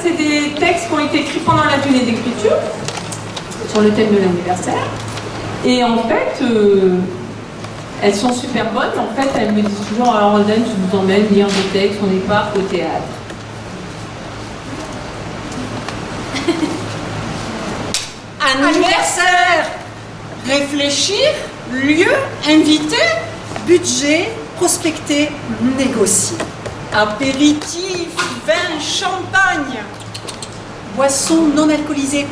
c'est des textes qui ont été écrits pendant l'atelier d'écriture sur le thème de l'anniversaire. Et en fait, elles sont super bonnes. En fait, elles me disent toujours, alors Rolden, je vous emmène lire des textes, on n'est pas au théâtre. Anniversaire. Réfléchir, lieu, inviter, budget, prospecter, négocier. Apéritif, vin, champagne. Boisson non alcoolisée.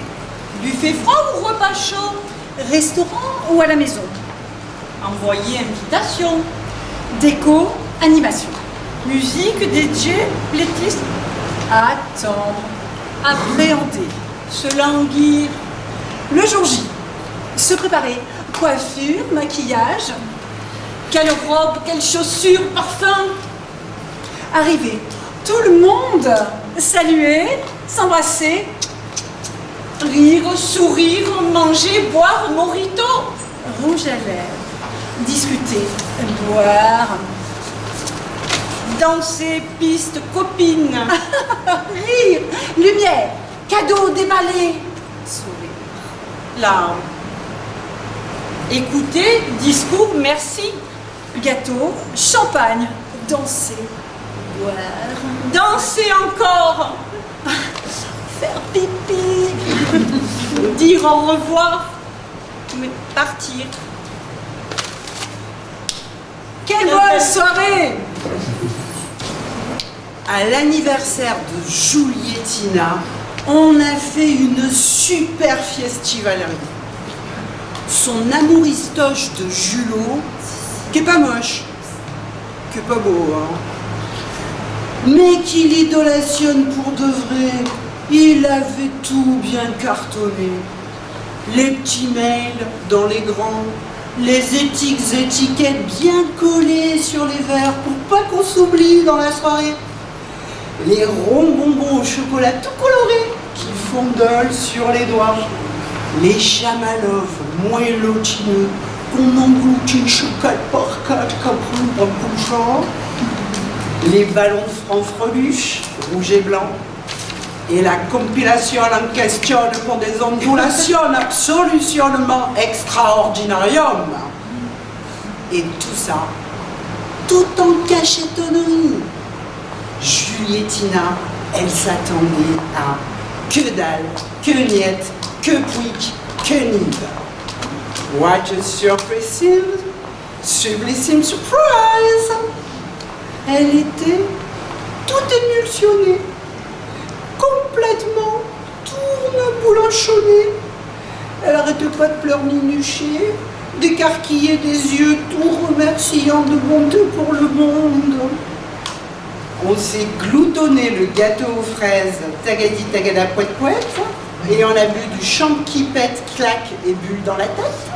Buffet froid ou repas chaud. Restaurant ou à la maison. Envoyer invitation. Déco, animation. Musique, DJ, playlist. Attendre. Appréhender. Se languir. Le jour J. Se préparer. Coiffure, maquillage. Quelle robe, quelles chaussures, parfum. Arriver. Tout le monde. Saluer, s'embrasser. Rire, sourire, manger, boire, mojito. Rouge à lèvres. Discuter. Boire. Danser, piste, copine. Rire. Lumière. Cadeau, déballé. Sourire. Larmes. Écouter, discours, merci. Gâteau, champagne. Danser. Boire. Danser encore. Faire pipi. Dire au revoir. Mais partir. Quelle bonne soirée! À l'anniversaire de Julietina, on a fait une super festivalerie. Son amouristoche de Julot, qui est pas moche, qui est pas beau, hein, mais qui l'idolationne pour de vrai. Il avait tout bien cartonné. Les petits mails dans les grands, les étiquettes bien collées sur les verres pour pas qu'on s'oublie dans la soirée. Les ronds bonbons au chocolat tout colorés qui fondolent sur les doigts. Les chamallows moellotineux qu'on engloutit chocolat par quatre comme un bouchon. Les ballons de franc-freluche, rouge et blanc. Et la compilation en question pour des ondulations absolument extraordinarium. Et tout ça, tout en cachettonnerie. Julietina, elle s'attendait à que dalle, que niette, que pouic, que nid. What a sublissime surprise! Elle était toute émulsionnée, complètement tourne-boulonchonnée. Elle arrêtait pas de pleurnicher, d'écarquiller des yeux tout remerciant de bonté pour le monde. On s'est gloutonné le gâteau aux fraises tagadi tagada poète poète et on a bu du champ qui pète, claque et bulle dans la tête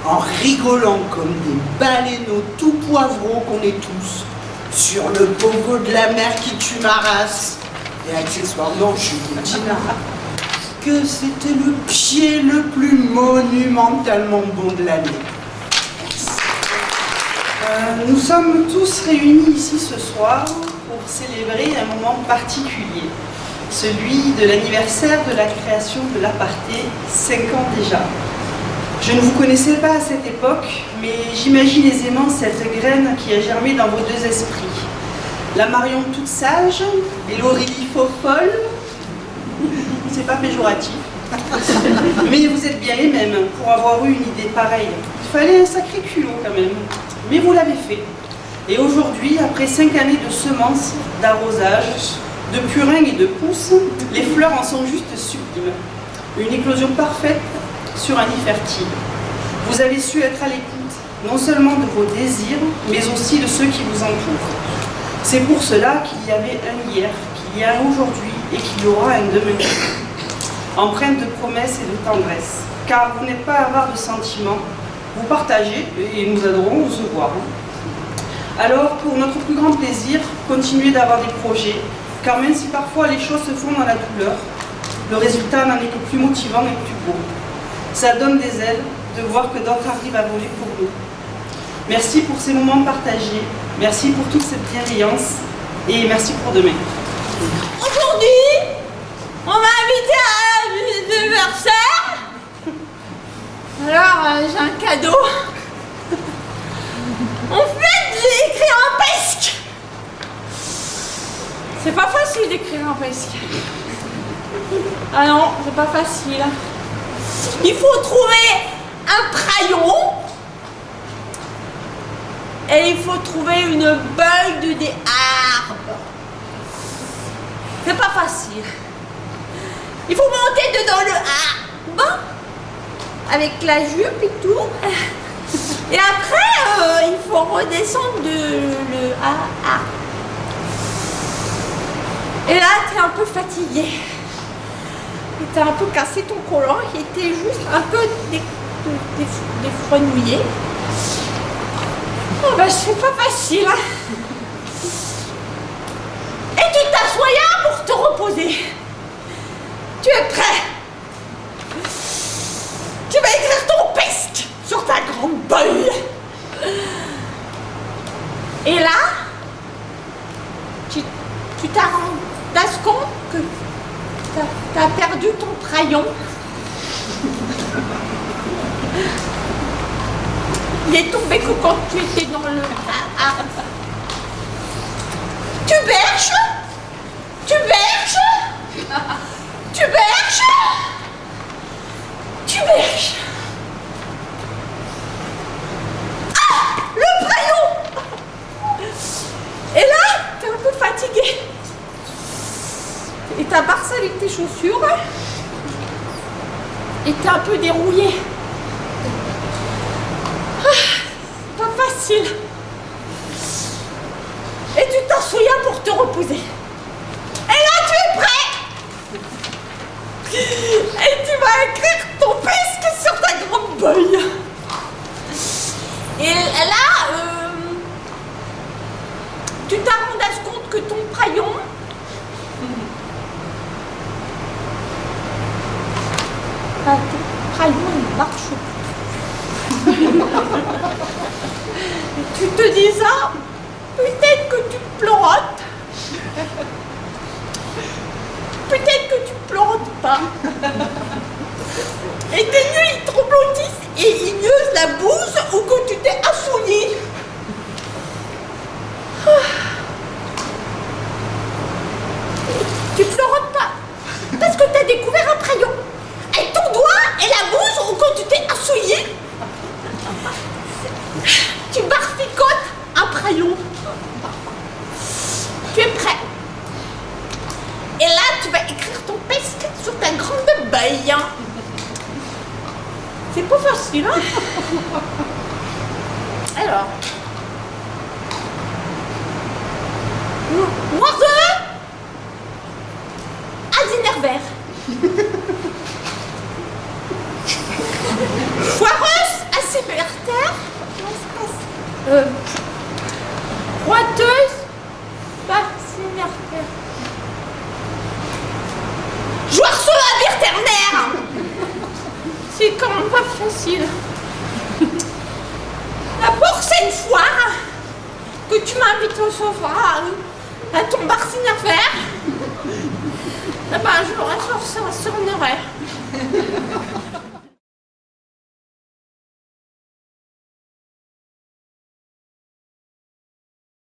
en rigolant comme des baleineaux tout poivreaux qu'on est tous sur le pogo de la mer qui tue ma race. Et accessoirement, Julietina, que c'était le pied le plus monumentalement bon de l'année. Nous sommes tous réunis ici ce soir pour célébrer un moment particulier, celui de l'anniversaire de la création de l'Aparté, 5 ans déjà. Je ne vous connaissais pas à cette époque, mais j'imagine aisément cette graine qui a germé dans vos deux esprits. La Marion toute sage et l'Aurélie faux folle, c'est pas péjoratif, mais vous êtes bien les mêmes pour avoir eu une idée pareille. Il fallait un sacré culot quand même, mais vous l'avez fait. Et aujourd'hui, après 5 années de semences, d'arrosage, de purin et de pousses, les fleurs en sont juste sublimes. Une éclosion parfaite sur un nid fertile. Vous avez su être à l'écoute, non seulement de vos désirs, mais aussi de ceux qui vous entourent. C'est pour cela qu'il y avait un hier, qu'il y a un aujourd'hui et qu'il y aura un demain. Empreinte de promesses et de tendresse. Car vous n'êtes pas avare de sentiments, vous partagez et nous adorons vous voir. Alors, pour notre plus grand plaisir, continuez d'avoir des projets, car même si parfois les choses se font dans la douleur, le résultat n'en est que plus motivant et plus beau. Ça donne des ailes de voir que d'autres arrivent à voler pour nous. Merci pour ces moments partagés, merci pour toute cette bienveillance et merci pour demain. Aujourd'hui, Alors, j'ai un cadeau. En fait, j'ai écrit un pesque. C'est pas facile d'écrire un pesque. Ah non, c'est pas facile. Il faut trouver un crayon. Et il faut trouver une bulle des arbres. C'est pas facile. Il faut monter dedans le arbre. Avec la jupe et tout. Et après, il faut redescendre le arbre. Et là, tu es un peu fatigué. Tu as un peu cassé ton collant. Il était juste un peu défrenouillé. Oh ben, c'est pas facile. Hein. Et tu t'assois pour te reposer. Tu es prêt? Tu vas écrire ton pesque sur ta grande bulle. Et là, tu t'as rendu compte que t'as perdu ton crayon. Il est tombé que quand tu étais dans le arbre. Tu berges. Tu berges. Tu berges. Tu berges. Ah, le crayon. Et là, t'es un peu fatigué. Et t'as barcelé tes chaussures. Et t'es un peu dérouillé. Pas facile. Et tu t'assois pour te reposer. Et là, tu es prêt. Et tu vas écrire ton pesque sur ta grande bulle. Et là, tu t'as rendu compte que ton crayon, ton crayon, il marche plus. Tu te dis ça, peut-être que tu pleurotes, peut-être que tu pleurotes pas. Et tes yeux ils tremblotissent et ils niaisent la bouse ou que tu t'es assouillé. Tu pleurotes pas parce que tu as découvert un crayon. Et ton doigt et la bouse ou quand tu t'es assouillé. Tu barficotes un crayon. Tu es prêt. Et là, tu vas écrire ton pesque sur ta grande bulle. C'est pas facile, hein? Alors. Moiseux à Zinervert. Foireuse à Séberterre. Roiteuse par Séberterre. Joarceau à Birterner. C'est quand même pas facile. La prochaine fois que tu m'invites au soir à ton bar Sinervert, eh ben, je l'aurais forcé à Sorneray.